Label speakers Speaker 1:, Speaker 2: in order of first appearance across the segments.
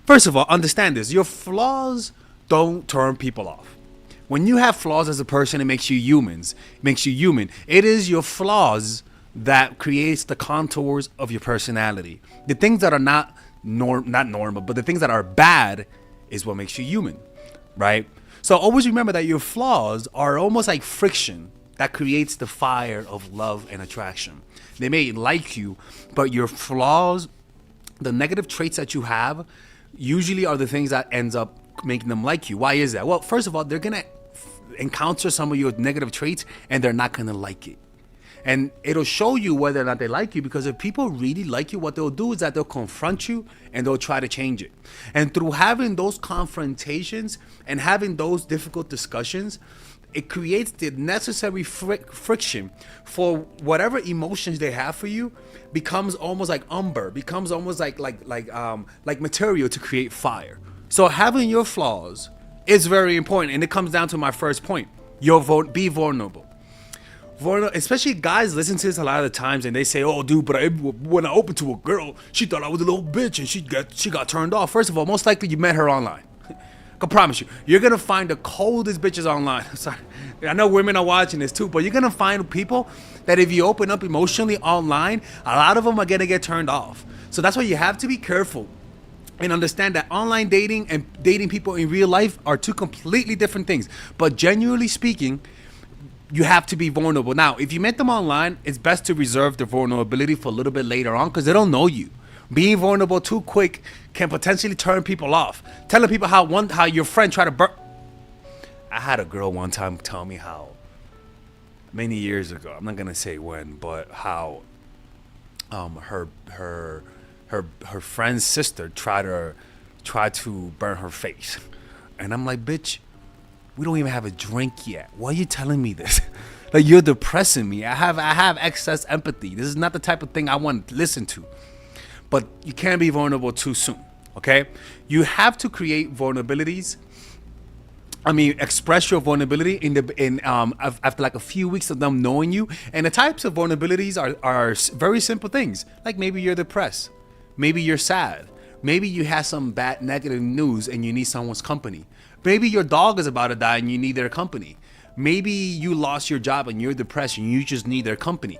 Speaker 1: First of all, understand this. Your flaws don't turn people off. When you have flaws as a person, it makes you humans. It makes you human. It is your flaws that creates the contours of your personality. The things that are not normal, but the things that are bad is what makes you human, right? So always remember that your flaws are almost like friction that creates the fire of love and attraction. They may like you, but your flaws, the negative traits that you have, usually are the things that ends up making them like you. Why is that? Well, first of all, they're gonna encounter some of your negative traits and they're not gonna like it. And it'll show you whether or not they like you, because if people really like you, what they'll do is that they'll confront you and they'll try to change it. And through having those confrontations and having those difficult discussions, it creates the necessary friction for whatever emotions they have for you becomes almost like umber, becomes almost like material to create fire. So having your flaws is very important, and it comes down to my first point. Be vulnerable. Especially guys listen to this a lot of the times and they say, oh dude, but when I opened to a girl, she thought I was a little bitch and she got turned off. First of all, most likely you met her online. I can promise you, you're gonna find the coldest bitches online. Sorry, I know women are watching this too, but you're gonna find people that if you open up emotionally online, a lot of them are gonna get turned off. So that's why you have to be careful and understand that online dating and dating people in real life are two completely different things. But genuinely speaking, you have to be vulnerable. Now, if you met them online, it's best to reserve the vulnerability for a little bit later on, because they don't know you. Being vulnerable too quick can potentially turn people off. Telling people how your friend tried to burn. I had a girl one time tell me how many years ago, I'm not gonna say when, but how her friend's sister tried to burn her face. And I'm like, bitch, we don't even have a drink yet. Why are you telling me this? Like, you're depressing me. I have excess empathy. This is not the type of thing I want to listen to. But you can't be vulnerable too soon, okay? You have to create vulnerabilities. Express your vulnerability after like a few weeks of them knowing you. And the types of vulnerabilities are very simple things. Like maybe you're depressed. Maybe you're sad. Maybe you have some bad negative news and you need someone's company. Maybe your dog is about to die and you need their company. Maybe you lost your job and you're depressed and you just need their company.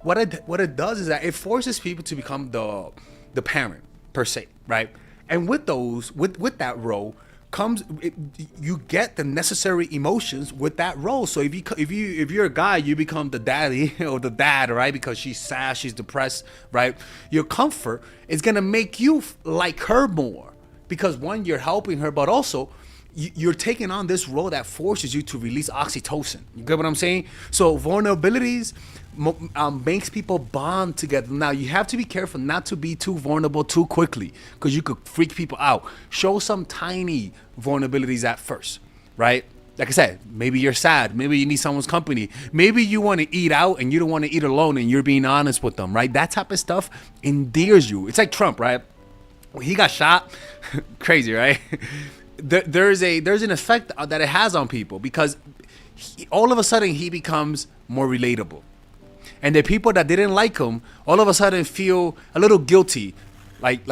Speaker 1: What it does is that it forces people to become the parent per se, right? And with that role comes you get the necessary emotions with that role. So if you're a guy, you become the daddy or the dad, right? Because she's sad, she's depressed, right? Your comfort is gonna make you like her more, because one, you're helping her, but also you're taking on this role that forces you to release oxytocin. You get what I'm saying? So vulnerabilities makes people bond together. Now you have to be careful not to be too vulnerable too quickly, because you could freak people out. Show some tiny vulnerabilities at first, right? Like I said, maybe you're sad, maybe you need someone's company, maybe you want to eat out and you don't want to eat alone and you're being honest with them, right? That type of stuff endears you. It's like Trump, right? When he got shot, crazy, right? There's an effect that it has on people, because all of a sudden he becomes more relatable. And the people that didn't like him all of a sudden feel a little guilty, like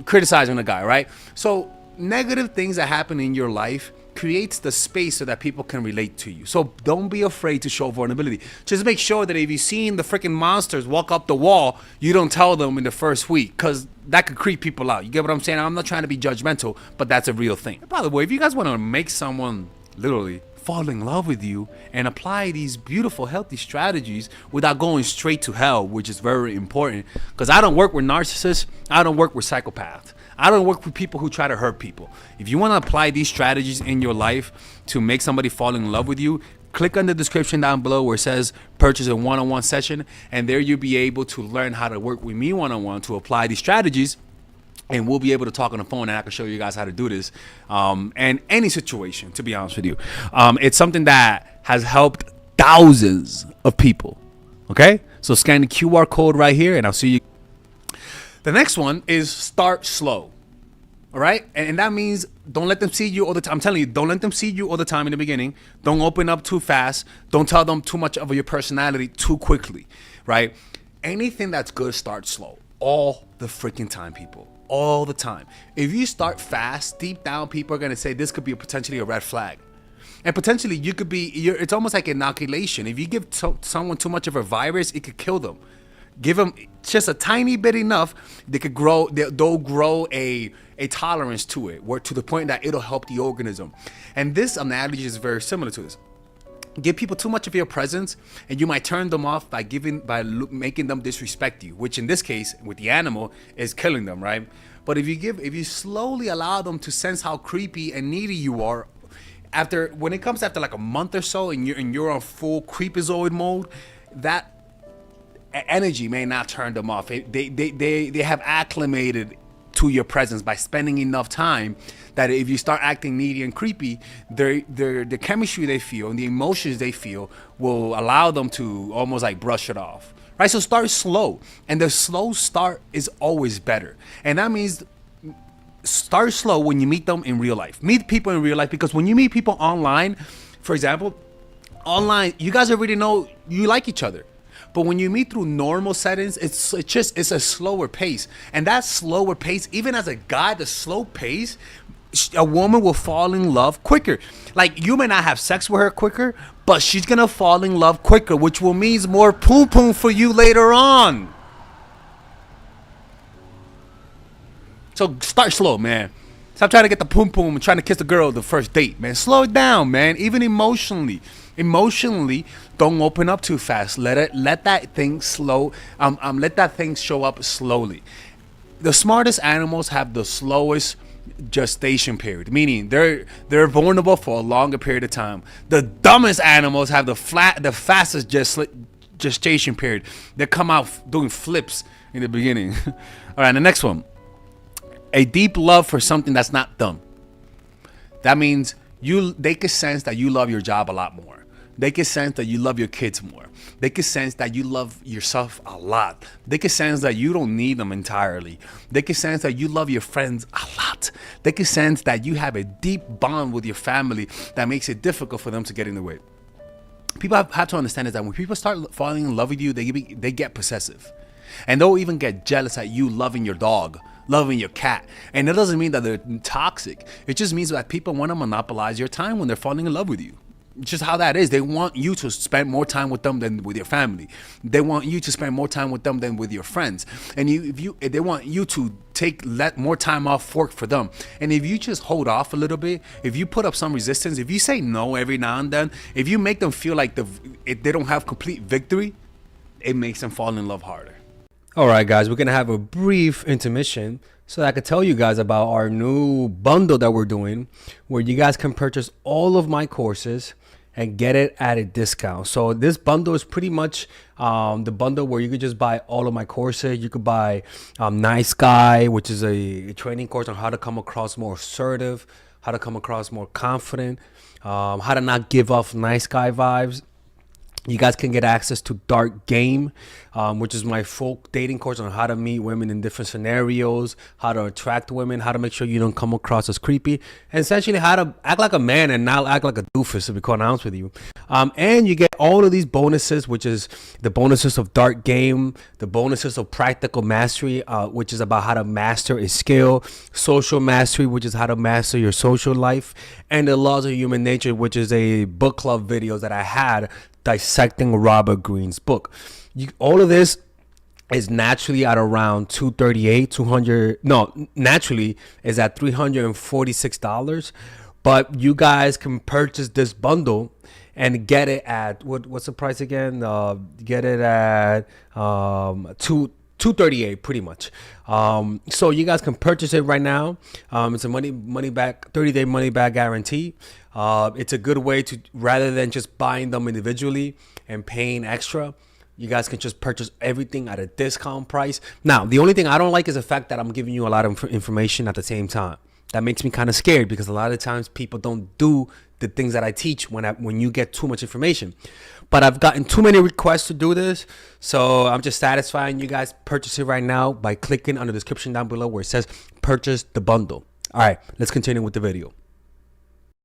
Speaker 1: criticizing the guy, right? So negative things that happen in your life creates the space so that people can relate to you. So don't be afraid to show vulnerability. Just make sure that if you've seen the freaking monsters walk up the wall, you don't tell them in the first week, because that could creep people out. You get what I'm saying? I'm not trying to be judgmental, but that's a real thing. By the way, if you guys want to make someone literally fall in love with you and apply these beautiful, healthy strategies without going straight to hell, which is very important, because I don't work with narcissists, I don't work with psychopaths, I don't work with people who try to hurt people. If you want to apply these strategies in your life to make somebody fall in love with you, click on the description down below where it says purchase a one-on-one session, and there you'll be able to learn how to work with me one-on-one to apply these strategies, and we'll be able to talk on the phone, and I can show you guys how to do this and any situation, to be honest with you. It's something that has helped thousands of people. Okay, so scan the QR code right here and I'll see you. The next one is start slow. All right, and that means don't let them see you all the time. I'm telling you, don't let them see you all the time in the beginning. Don't open up too fast. Don't tell them too much of your personality too quickly, right? Anything that's good, start slow all the freaking time, people. all the time. If you start fast, deep down, people are gonna say this could be potentially a red flag. And potentially, you could be. It's almost like inoculation. If you give someone too much of a virus, it could kill them. Give them just a tiny bit enough, they could grow. They'll grow a tolerance to it, where to the point that it'll help the organism. And this analogy is very similar to this. Give people too much of your presence, and you might turn them off by making them disrespect you, which in this case with the animal is killing them, right? But if you slowly allow them to sense how creepy and needy you are, when it comes after like a month or so, and you're on full creepazoid mode, that energy may not turn them off. They have acclimated to your presence by spending enough time that if you start acting needy and creepy, the chemistry they feel and the emotions they feel will allow them to almost like brush it off, right? So start slow, and the slow start is always better. And that means start slow when you meet them in real life. Meet people in real life, because when you meet people online, for example, online, you guys already know you like each other. But when you meet through normal settings, it's a slower pace. And that slower pace, even as a guy, the slow pace, a woman will fall in love quicker. Like, you may not have sex with her quicker, but she's gonna fall in love quicker, which will mean more poom poom for you later on. So start slow, man. Stop trying to get the poom poom and trying to kiss the girl the first date, man. Slow it down, man. Even emotionally, don't open up too fast. Let that thing let that thing show up slowly. The smartest animals have the slowest gestation period, meaning they're vulnerable for a longer period of time. The dumbest animals have the fastest gestation period. They come out doing flips in the beginning. All right, the next one. A deep love for something that's not dumb. That means they can sense that you love your job a lot more. They can sense that you love your kids more. They can sense that you love yourself a lot. They can sense that you don't need them entirely. They can sense that you love your friends a lot. They can sense that you have a deep bond with your family that makes it difficult for them to get in the way. People have to understand is that when people start falling in love with you, they get possessive. And they'll even get jealous at you loving your dog, loving your cat. And it doesn't mean that they're toxic. It just means that people want to monopolize your time when they're falling in love with you. It's just how that is. They want you to spend more time with them than with your family. They want you to spend more time with them than with your friends. And if they want you to let more time off work for them. And if you just hold off a little bit, if you put up some resistance, if you say no every now and then, if you make them feel like they don't have complete victory, it makes them fall in love harder.
Speaker 2: All right, guys, we're going to have a brief intermission so that I can tell you guys about our new bundle that we're doing, where you guys can purchase all of my courses and get it at a discount. So this bundle is pretty much the bundle where you could just buy all of my courses. You could buy Nice Guy, which is a training course on how to come across more assertive, how to come across more confident, how to not give off nice guy vibes. You guys can get access to Dark Game, which is my full dating course on how to meet women in different scenarios, how to attract women, how to make sure you don't come across as creepy, and essentially how to act like a man and not act like a doofus, to be quite honest with you. And you get all of these bonuses, which is the bonuses of Dark Game, the bonuses of Practical Mastery, which is about how to master a skill, Social Mastery, which is how to master your social life, and the Laws of Human Nature, which is a book club videos that I had dissecting Robert Greene's book. All of this is naturally at around naturally is at $346, but you guys can purchase this bundle and get it at what's the price again? Get it at $238 pretty much. So you guys can purchase it right now. It's a money back 30-day money back guarantee. It's a good way to, rather than just buying them individually and paying extra, you guys can just purchase everything at a discount price. Now, the only thing I don't like is the fact that I'm giving you a lot of information at the same time. That makes me kind of scared, because a lot of times people don't do the things that I teach when you get too much information. But I've gotten too many requests to do this, so I'm just satisfying you guys. Purchase it right now by clicking on the description down below where it says purchase the bundle. All right, let's continue with the video.